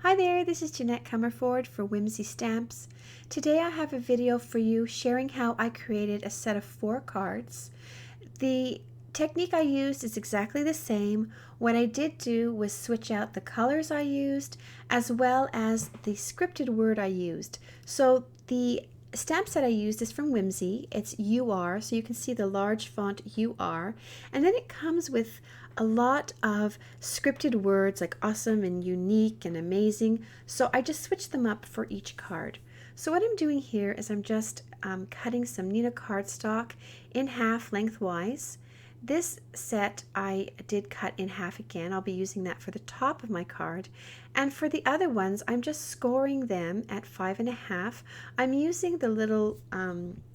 Hi there, this is Jeanette Comerford for Whimsy Stamps. Today I have a video for you sharing how I created a set of 4 cards. The technique I used is exactly the same. What I did do was switch out the colors I used as well as the scripted word I used. So the stamp set I used is from Whimsy. It's UR, so you can see the large font UR, and then it comes with a lot of scripted words like awesome and unique and amazing. So I just switched them up for each card. So what I'm doing here is I'm just cutting some Nina cardstock in half lengthwise. This set I did cut in half again. I'll be using that for the top of my card. And for the other ones, I'm just scoring them at 5.5. I'm using the little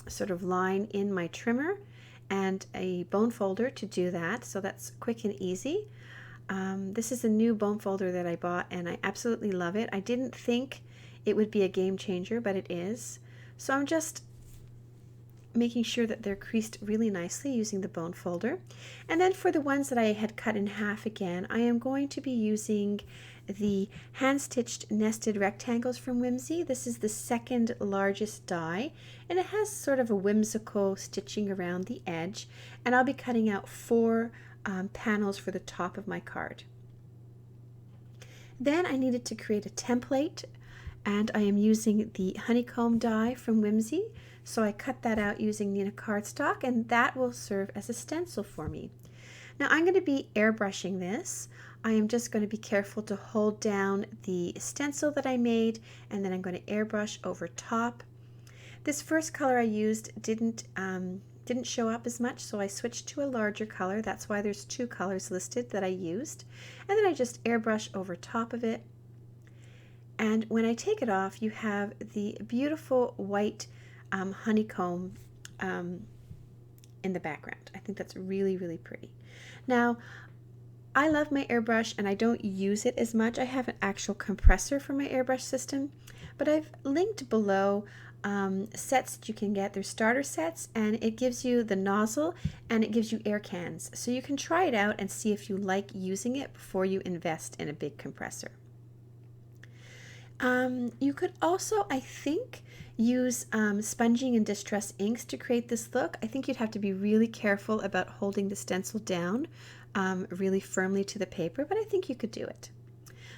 sort of line in my trimmer and a bone folder to do that, so that's quick and easy. This is a new bone folder that I bought and I absolutely love it. I didn't think it would be a game changer, but it is. So I'm just making sure that they're creased really nicely using the bone folder. And then for the ones that I had cut in half again, I am going to be using the hand-stitched nested rectangles from Whimsy. This is the second largest die, and it has sort of a whimsical stitching around the edge, and I'll be cutting out 4 panels for the top of my card. Then I needed to create a template, and I am using the honeycomb die from Whimsy. So I cut that out using Nina cardstock, and that will serve as a stencil for me. Now I'm going to be airbrushing this. I am just going to be careful to hold down the stencil that I made, and then I'm going to airbrush over top. This first color I used didn't show up as much, so I switched to a larger color. That's why there's 2 colors listed that I used. And then I just airbrush over top of it. And when I take it off, you have the beautiful white honeycomb in the background. I think that's really, really pretty. Now, I love my airbrush and I don't use it as much. I have an actual compressor for my airbrush system, but I've linked below sets that you can get. They're starter sets, and it gives you the nozzle and it gives you air cans. So you can try it out and see if you like using it before you invest in a big compressor. You could also, I think, use sponging and distress inks to create this look. I think you'd have to be really careful about holding the stencil down really firmly to the paper, but I think you could do it.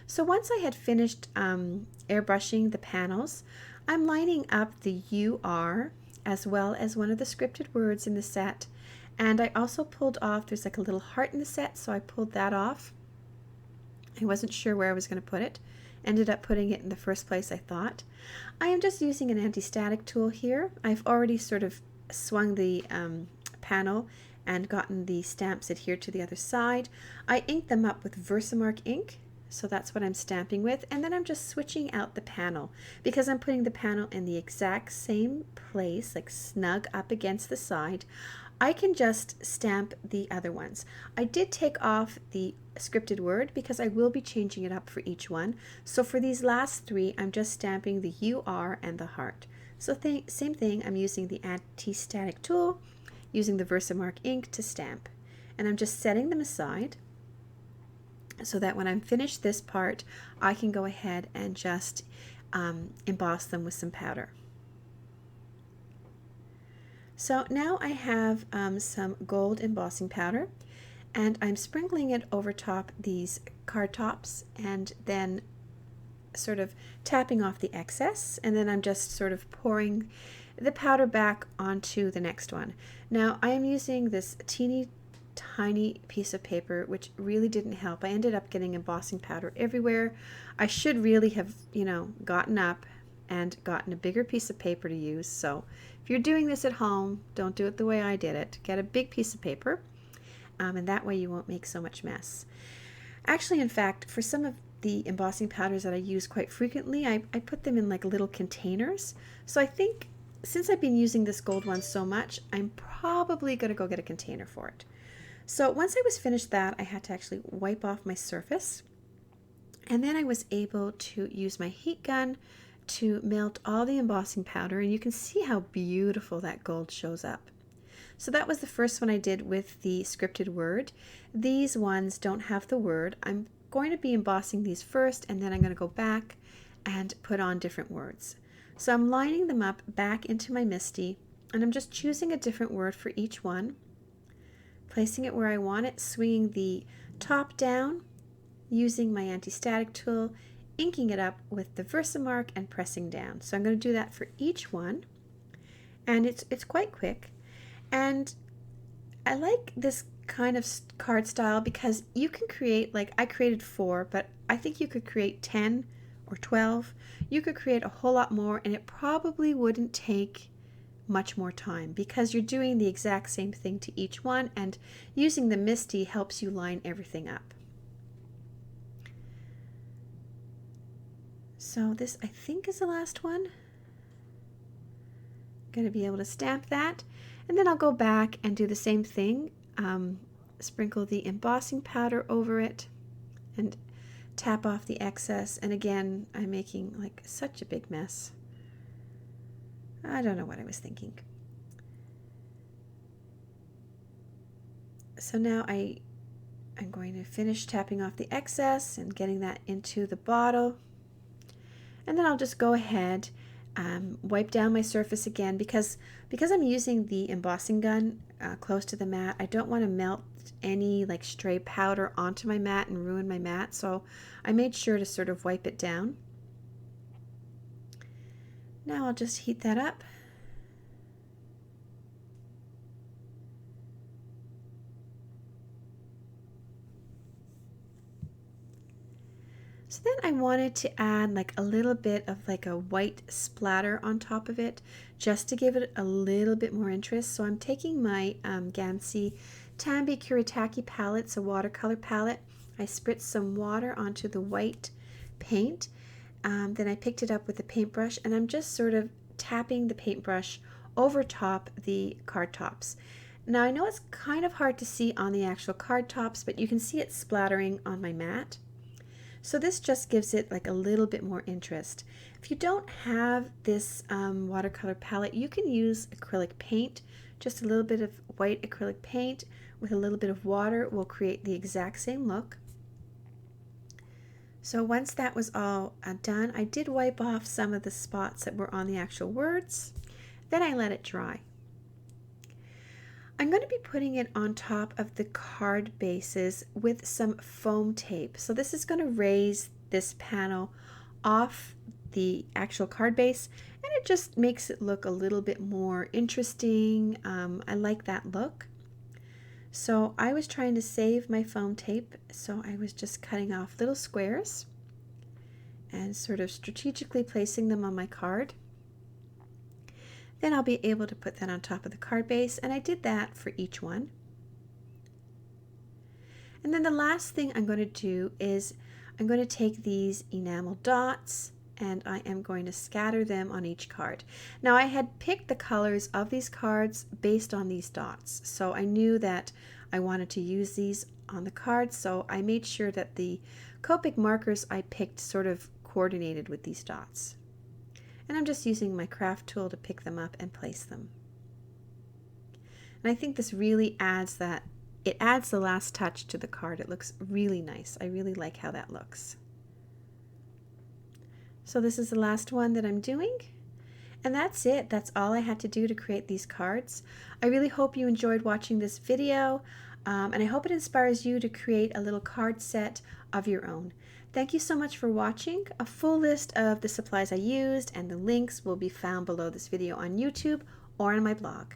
So once I had finished airbrushing the panels, I'm lining up the UR as well as one of the scripted words in the set. And I also pulled off, there's like a little heart in the set, so I pulled that off. I wasn't sure where I was going to put it. Ended up putting it in the first place I thought. I am just using an anti-static tool here. I've already sort of swung the panel and gotten the stamps adhered to the other side. I inked them up with Versamark ink, so that's what I'm stamping with, and then I'm just switching out the panel because I'm putting the panel in the exact same place, like snug up against the side. I can just stamp the other ones. I did take off the scripted word because I will be changing it up for each one. So for these last 3, I'm just stamping the UR and the heart. So same thing, I'm using the anti-static tool, using the Versamark ink to stamp. And I'm just setting them aside so that when I'm finished this part, I can go ahead and just emboss them with some powder. So now I have some gold embossing powder, and I'm sprinkling it over top these card tops and then sort of tapping off the excess, and then I'm just sort of pouring the powder back onto the next one. Now I am using this teeny tiny piece of paper, which really didn't help. I ended up getting embossing powder everywhere. I should really have, gotten up and gotten a bigger piece of paper to use. So if you're doing this at home, don't do it the way I did it. Get a big piece of paper, and that way you won't make so much mess. Actually, in fact, for some of the embossing powders that I use quite frequently, I put them in like little containers. So I think since I've been using this gold one so much, I'm probably going to go get a container for it. So once I was finished that, I had to actually wipe off my surface. And then I was able to use my heat gun to melt all the embossing powder, and you can see how beautiful that gold shows up. So that was the first one I did with the scripted word. These ones don't have the word. I'm going to be embossing these first, and then I'm going to go back and put on different words. So I'm lining them up back into my MISTI, and I'm just choosing a different word for each one, placing it where I want it, swinging the top down, using my anti-static tool, inking it up with the Versamark and pressing down. So I'm going to do that for each one, and it's quite quick. And I like this kind of card style because you can create, like I created 4, but I think you could create 10 or 12. You could create a whole lot more, and it probably wouldn't take much more time because you're doing the exact same thing to each one, and using the MISTI helps you line everything up. So this, I think, is the last one. Going to be able to stamp that, and then I'll go back and do the same thing. Sprinkle the embossing powder over it and tap off the excess. And again, I'm making like such a big mess. I don't know what I was thinking. So now I'm going to finish tapping off the excess and getting that into the bottle. And then I'll just go ahead, wipe down my surface again because I'm using the embossing gun close to the mat. I don't want to melt any like stray powder onto my mat and ruin my mat, so I made sure to sort of wipe it down. Now I'll just heat that up. So then I wanted to add like a little bit of like a white splatter on top of it just to give it a little bit more interest. So I'm taking my Gansey Tambi Kuretake palette, it's a watercolor palette. I spritzed some water onto the white paint. Then I picked it up with a paintbrush, and I'm just sort of tapping the paintbrush over top the card tops. Now I know it's kind of hard to see on the actual card tops, but you can see it splattering on my mat. So this just gives it like a little bit more interest. If you don't have this watercolor palette, you can use acrylic paint. Just a little bit of white acrylic paint with a little bit of water will create the exact same look. So once that was all done, I did wipe off some of the spots that were on the actual words. Then I let it dry. I'm going to be putting it on top of the card bases with some foam tape. So this is going to raise this panel off the actual card base, and it just makes it look a little bit more interesting. I like that look. So I was trying to save my foam tape, so I was just cutting off little squares and sort of strategically placing them on my card. Then I'll be able to put that on top of the card base, and I did that for each one. And then the last thing I'm going to do is I'm going to take these enamel dots and I am going to scatter them on each card. Now I had picked the colors of these cards based on these dots, so I knew that I wanted to use these on the cards, so I made sure that the Copic markers I picked sort of coordinated with these dots. And I'm just using my craft tool to pick them up and place them. And I think this really adds that, it adds the last touch to the card. It looks really nice. I really like how that looks. So this is the last one that I'm doing. And that's it. That's all I had to do to create these cards. I really hope you enjoyed watching this video, and I hope it inspires you to create a little card set of your own. Thank you so much for watching. A full list of the supplies I used and the links will be found below this video on YouTube or on my blog.